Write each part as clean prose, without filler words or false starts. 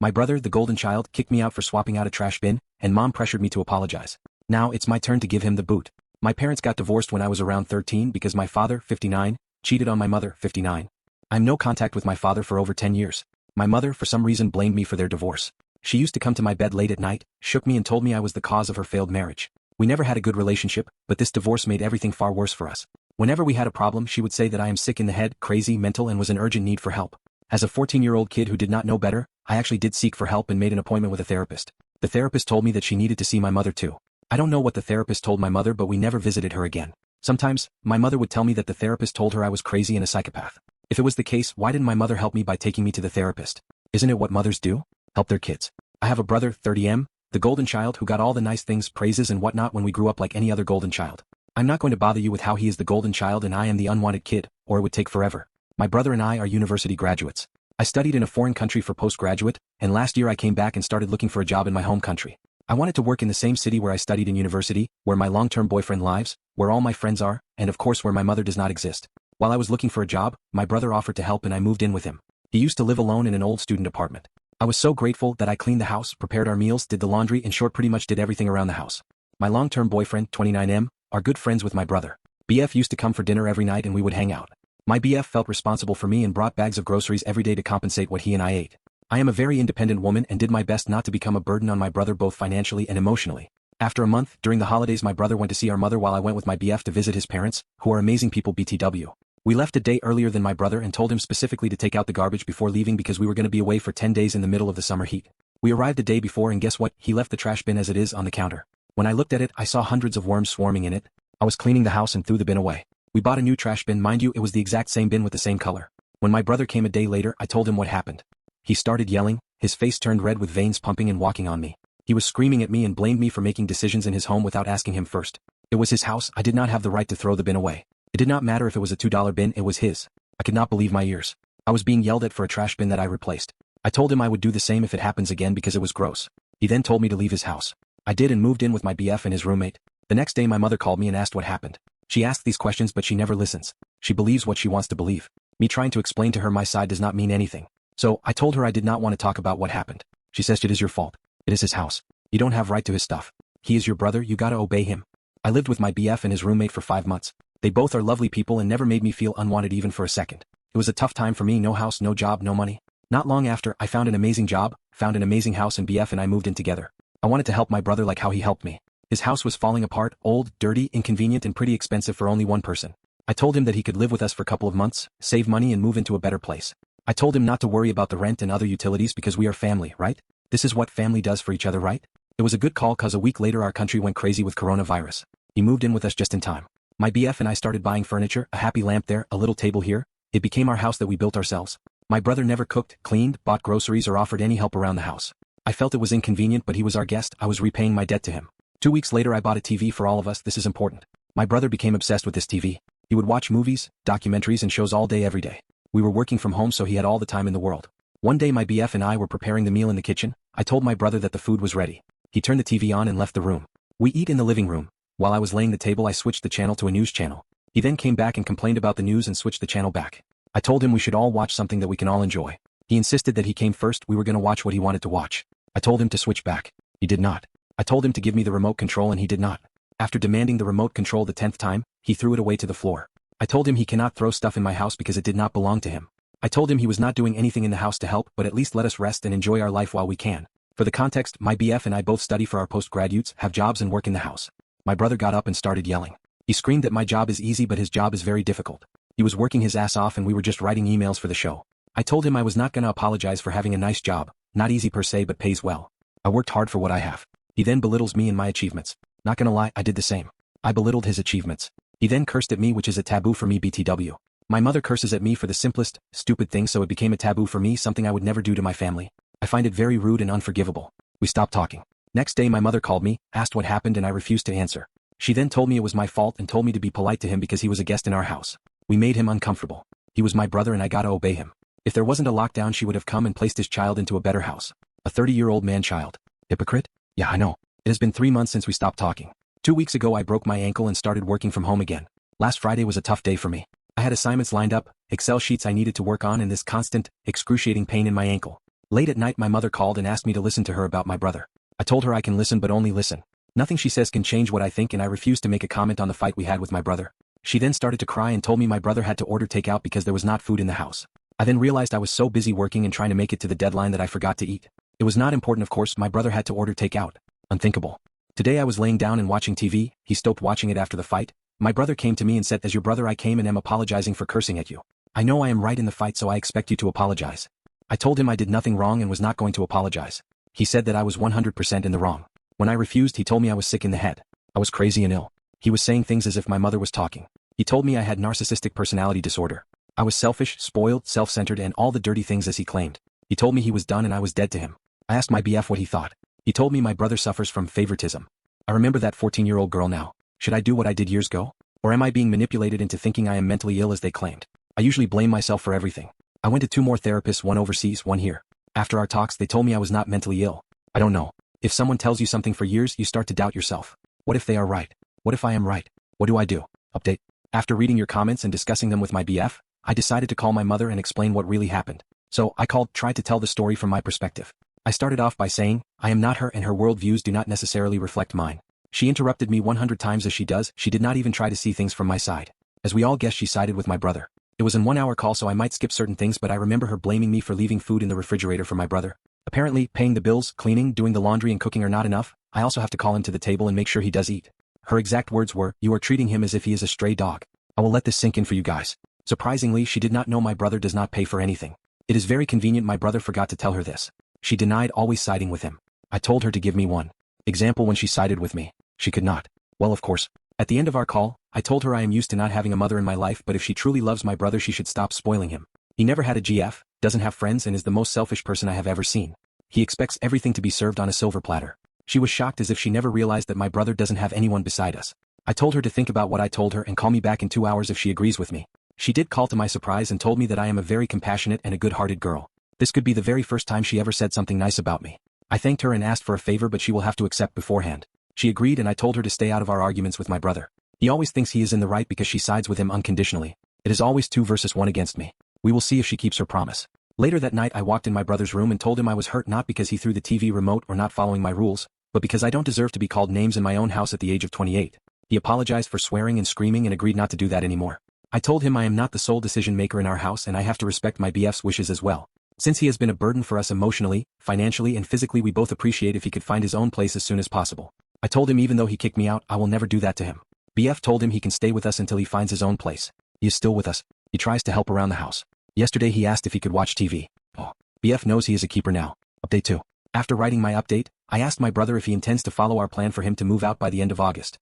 My brother, the golden child, kicked me out for swapping out a trash bin, and mom pressured me to apologize. Now it's my turn to give him the boot. My parents got divorced when I was around 13 because my father, 59, cheated on my mother, 59. I'm no contact with my father for over 10 years. My mother, for some reason, blamed me for their divorce. She used to come to my bed late at night, shook me and told me I was the cause of her failed marriage. We never had a good relationship, but this divorce made everything far worse for us. Whenever we had a problem, she would say that I am sick in the head, crazy, mental, and was in urgent need for help. As a 14-year-old kid who did not know better, I actually did seek for help and made an appointment with a therapist. The therapist told me that she needed to see my mother too. I don't know what the therapist told my mother, but we never visited her again. Sometimes, my mother would tell me that the therapist told her I was crazy and a psychopath. If it was the case, why didn't my mother help me by taking me to the therapist? Isn't it what mothers do? Help their kids. I have a brother, 30M, the golden child who got all the nice things, praises and whatnot when we grew up like any other golden child. I'm not going to bother you with how he is the golden child and I am the unwanted kid, or it would take forever. My brother and I are university graduates. I studied in a foreign country for postgraduate, and last year I came back and started looking for a job in my home country. I wanted to work in the same city where I studied in university, where my long-term boyfriend lives, where all my friends are, and of course where my mother does not exist. While I was looking for a job, my brother offered to help and I moved in with him. He used to live alone in an old student apartment. I was so grateful that I cleaned the house, prepared our meals, did the laundry, in short pretty much did everything around the house. My long-term boyfriend, 29M, are good friends with my brother. BF used to come for dinner every night and we would hang out. My BF felt responsible for me and brought bags of groceries every day to compensate what he and I ate. I am a very independent woman and did my best not to become a burden on my brother both financially and emotionally. After a month, during the holidays my brother went to see our mother while I went with my BF to visit his parents, who are amazing people BTW. We left a day earlier than my brother and told him specifically to take out the garbage before leaving because we were going to be away for 10 days in the middle of the summer heat. We arrived a day before and guess what, he left the trash bin as it is on the counter. When I looked at it I saw hundreds of worms swarming in it. I was cleaning the house and threw the bin away. We bought a new trash bin, mind you it was the exact same bin with the same color. When my brother came a day later I told him what happened. He started yelling, his face turned red with veins pumping and walking on me. He was screaming at me and blamed me for making decisions in his home without asking him first. It was his house, I did not have the right to throw the bin away. It did not matter if it was a $2 bin, it was his. I could not believe my ears. I was being yelled at for a trash bin that I replaced. I told him I would do the same if it happens again because it was gross. He then told me to leave his house. I did and moved in with my BF and his roommate. The next day my mother called me and asked what happened. She asked these questions but she never listens. She believes what she wants to believe. Me trying to explain to her my side does not mean anything. So, I told her I did not want to talk about what happened. She says it is your fault. It is his house. You don't have right to his stuff. He is your brother, you gotta obey him. I lived with my BF and his roommate for 5 months. They both are lovely people and never made me feel unwanted even for a second. It was a tough time for me, no house, no job, no money. Not long after, I found an amazing job, found an amazing house and BF and I moved in together. I wanted to help my brother like how he helped me. His house was falling apart, old, dirty, inconvenient and pretty expensive for only one person. I told him that he could live with us for a couple of months, save money and move into a better place. I told him not to worry about the rent and other utilities because we are family, right? This is what family does for each other, right? It was a good call cause a week later our country went crazy with coronavirus. He moved in with us just in time. My BF and I started buying furniture, a happy lamp there, a little table here. It became our house that we built ourselves. My brother never cooked, cleaned, bought groceries or offered any help around the house. I felt it was inconvenient but he was our guest, I was repaying my debt to him. 2 weeks later I bought a TV for all of us, this is important. My brother became obsessed with this TV. He would watch movies, documentaries and shows all day every day. We were working from home so he had all the time in the world. One day my BF and I were preparing the meal in the kitchen. I told my brother that the food was ready. He turned the TV on and left the room. We eat in the living room. While I was laying the table I switched the channel to a news channel. He then came back and complained about the news and switched the channel back. I told him we should all watch something that we can all enjoy. He insisted that he came first, we were gonna watch what he wanted to watch. I told him to switch back. He did not. I told him to give me the remote control and he did not. After demanding the remote control the 10th time, he threw it away to the floor. I told him he cannot throw stuff in my house because it did not belong to him. I told him he was not doing anything in the house to help but at least let us rest and enjoy our life while we can. For the context, my BF and I both study for our postgraduates, have jobs and work in the house. My brother got up and started yelling. He screamed that my job is easy but his job is very difficult. He was working his ass off and we were just writing emails for the show. I told him I was not gonna apologize for having a nice job, not easy per se but pays well. I worked hard for what I have. He then belittles me and my achievements. Not gonna lie, I did the same. I belittled his achievements. He then cursed at me which is a taboo for me BTW. My mother curses at me for the simplest, stupid thing so it became a taboo for me, something I would never do to my family. I find it very rude and unforgivable. We stopped talking. Next day my mother called me, asked what happened and I refused to answer. She then told me it was my fault and told me to be polite to him because he was a guest in our house. We made him uncomfortable. He was my brother and I gotta obey him. If there wasn't a lockdown she would have come and placed his child into a better house. A 30-year-old man-child. Hypocrite? Yeah, I know. It has been 3 months since we stopped talking. 2 weeks ago I broke my ankle and started working from home again. Last Friday was a tough day for me. I had assignments lined up, Excel sheets I needed to work on and this constant, excruciating pain in my ankle. Late at night my mother called and asked me to listen to her about my brother. I told her I can listen but only listen. Nothing she says can change what I think, and I refused to make a comment on the fight we had with my brother. She then started to cry and told me my brother had to order takeout because there was not food in the house. I then realized I was so busy working and trying to make it to the deadline that I forgot to eat. It was not important, of course. My brother had to order takeout. Unthinkable. Today I was laying down and watching TV. He stopped watching it after the fight. My brother came to me and said, "As your brother I came and am apologizing for cursing at you. I know I am right in the fight, so I expect you to apologize." I told him I did nothing wrong and was not going to apologize. He said that I was 100% in the wrong. When I refused, he told me I was sick in the head. I was crazy and ill. He was saying things as if my mother was talking. He told me I had narcissistic personality disorder. I was selfish, spoiled, self-centered, and all the dirty things as he claimed. He told me he was done and I was dead to him. I asked my BF what he thought. He told me my brother suffers from favoritism. I remember that 14-year-old girl now. Should I do what I did years ago? Or am I being manipulated into thinking I am mentally ill as they claimed? I usually blame myself for everything. I went to 2 more therapists, one overseas, one here. After our talks, they told me I was not mentally ill. I don't know. If someone tells you something for years, you start to doubt yourself. What if they are right? What if I am right? What do I do? Update. After reading your comments and discussing them with my BF, I decided to call my mother and explain what really happened. So, I tried to tell the story from my perspective. I started off by saying, I am not her and her worldviews do not necessarily reflect mine. She interrupted me 100 times as she does. She did not even try to see things from my side. As we all guessed, she sided with my brother. It was an 1-hour call, so I might skip certain things, but I remember her blaming me for leaving food in the refrigerator for my brother. Apparently, paying the bills, cleaning, doing the laundry and cooking are not enough. I also have to call him to the table and make sure he does eat. Her exact words were, "You are treating him as if he is a stray dog." I will let this sink in for you guys. Surprisingly, she did not know my brother does not pay for anything. It is very convenient my brother forgot to tell her this. She denied always siding with him. I told her to give me one example when she sided with me. She could not. Well, of course. At the end of our call, I told her I am used to not having a mother in my life, but if she truly loves my brother she should stop spoiling him. He never had a GF, doesn't have friends, and is the most selfish person I have ever seen. He expects everything to be served on a silver platter. She was shocked as if she never realized that my brother doesn't have anyone beside us. I told her to think about what I told her and call me back in 2 hours if she agrees with me. She did call to my surprise and told me that I am a very compassionate and a good-hearted girl. This could be the very first time she ever said something nice about me. I thanked her and asked for a favor, but she will have to accept beforehand. She agreed, and I told her to stay out of our arguments with my brother. He always thinks he is in the right because she sides with him unconditionally. It is always 2 versus 1 against me. We will see if she keeps her promise. Later that night I walked in my brother's room and told him I was hurt not because he threw the TV remote or not following my rules, but because I don't deserve to be called names in my own house at the age of 28. He apologized for swearing and screaming and agreed not to do that anymore. I told him I am not the sole decision maker in our house and I have to respect my BF's wishes as well. Since he has been a burden for us emotionally, financially and physically, we both appreciate if he could find his own place as soon as possible. I told him even though he kicked me out, I will never do that to him. BF told him he can stay with us until he finds his own place. He is still with us. He tries to help around the house. Yesterday he asked if he could watch TV. Oh. BF knows he is a keeper now. Update 2. After writing my update, I asked my brother if he intends to follow our plan for him to move out by the end of August.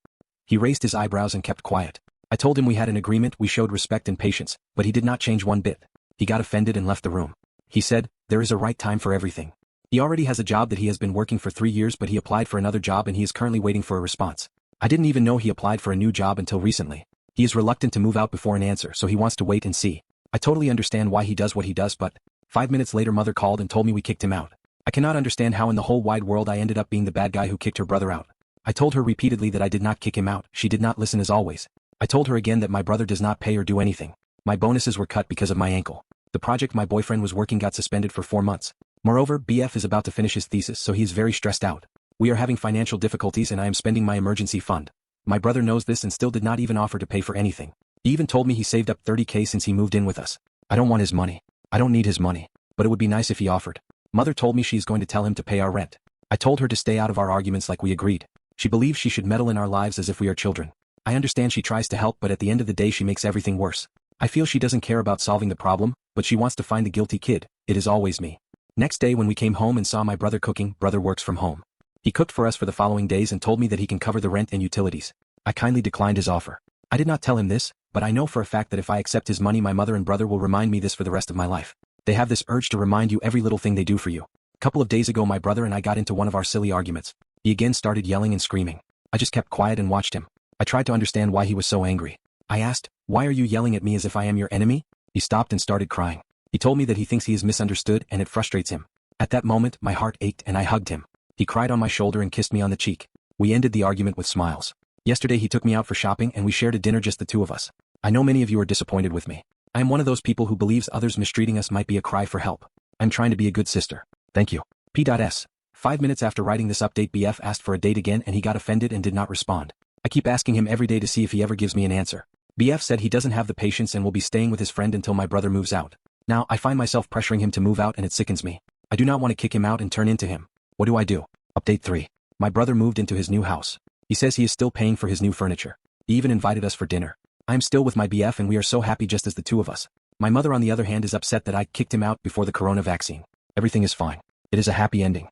He raised his eyebrows and kept quiet. I told him we had an agreement, we showed respect and patience, but he did not change one bit. He got offended and left the room. He said, there is a right time for everything. He already has a job that he has been working for 3 years, but he applied for another job and he is currently waiting for a response. I didn't even know he applied for a new job until recently. He is reluctant to move out before an answer, so he wants to wait and see. I totally understand why he does what he does, but 5 minutes later mother called and told me we kicked him out. I cannot understand how in the whole wide world I ended up being the bad guy who kicked her brother out. I told her repeatedly that I did not kick him out. She did not listen as always. I told her again that my brother does not pay or do anything. My bonuses were cut because of my ankle. The project my boyfriend was working got suspended for 4 months. Moreover, BF is about to finish his thesis, so he is very stressed out. We are having financial difficulties and I am spending my emergency fund. My brother knows this and still did not even offer to pay for anything. He even told me he saved up 30K since he moved in with us. I don't want his money. I don't need his money. But it would be nice if he offered. Mother told me she is going to tell him to pay our rent. I told her to stay out of our arguments like we agreed. She believes she should meddle in our lives as if we are children. I understand she tries to help, but at the end of the day she makes everything worse. I feel she doesn't care about solving the problem, but she wants to find the guilty kid. It is always me. Next day when we came home and saw my brother cooking, brother works from home. He cooked for us for the following days and told me that he can cover the rent and utilities. I kindly declined his offer. I did not tell him this, but I know for a fact that if I accept his money my mother and brother will remind me this for the rest of my life. They have this urge to remind you every little thing they do for you. A couple of days ago my brother and I got into one of our silly arguments. He again started yelling and screaming. I just kept quiet and watched him. I tried to understand why he was so angry. I asked, why are you yelling at me as if I am your enemy? He stopped and started crying. He told me that he thinks he is misunderstood and it frustrates him. At that moment my heart ached and I hugged him. He cried on my shoulder and kissed me on the cheek. We ended the argument with smiles. Yesterday he took me out for shopping and we shared a dinner, just the 2 of us. I know many of you are disappointed with me. I am one of those people who believes others mistreating us might be a cry for help. I'm trying to be a good sister. Thank you. P.S. 5 minutes after writing this update, BF asked for a date again and he got offended and did not respond. I keep asking him every day to see if he ever gives me an answer. BF said he doesn't have the patience and will be staying with his friend until my brother moves out. Now I find myself pressuring him to move out and it sickens me. I do not want to kick him out and turn into him. What do I do? Update 3. My brother moved into his new house. He says he is still paying for his new furniture. He even invited us for dinner. I am still with my BF and we are so happy just as the two of us. My mother on the other hand is upset that I kicked him out before the corona vaccine. Everything is fine. It is a happy ending.